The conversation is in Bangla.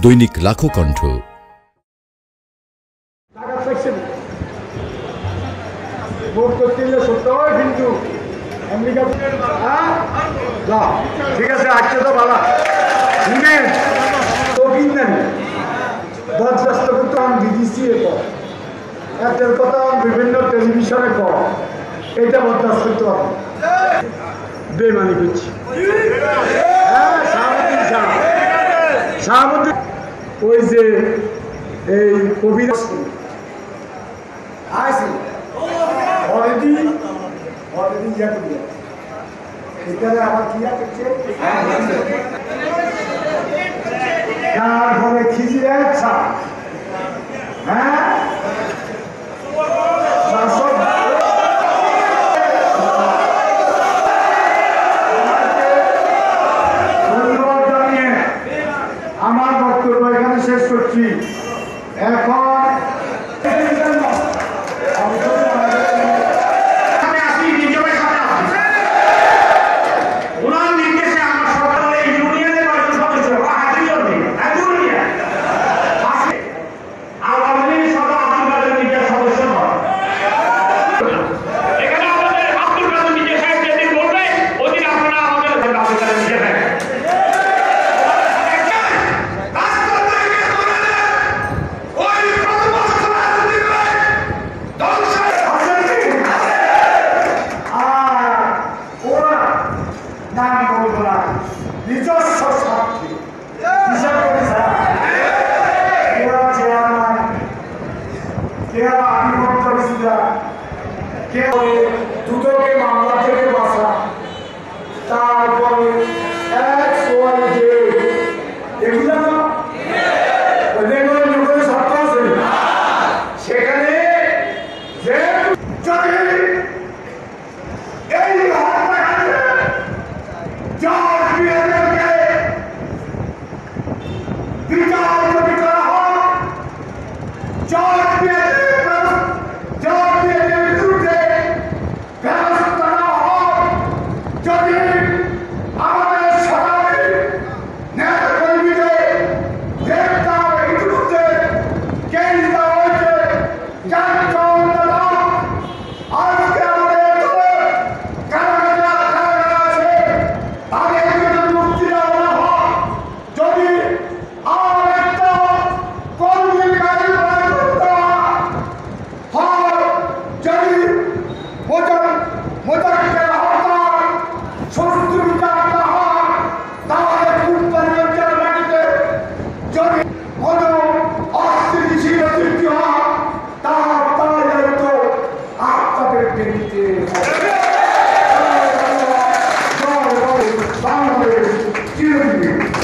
দৈনিক লাখো কণ্ঠ। ঠিক আছে, আজকে তো ভালো বরদাস্ত করতে আমি বিবিসি এর কথা বিভিন্ন টেলিভিশনে কর, এটা বরদাস্ত করতে হবে বেমানি করছি। হ্যাঁ, শাহাবুদ্দিন ওই যে এই কবিরা অলরেডি ইয়া করি এখানে আবার কি করছে যার ফলে খিজিয়ে আচ্ছা। হ্যাঁ, ধন্যবাদ জানিয়ে আমার বক্তব্য এখানে শেষ করছি। এখন নিজস্ব স্বার্থে হিসাব করে চেয়ারম্যান, কেউ আধিপত্য বিস্তার, কেউ দুটোকে মামলা থেকে বাঁচা, তারপরে এগুলো শর্ত আছে। সেখানে যে যদি এই Thank you.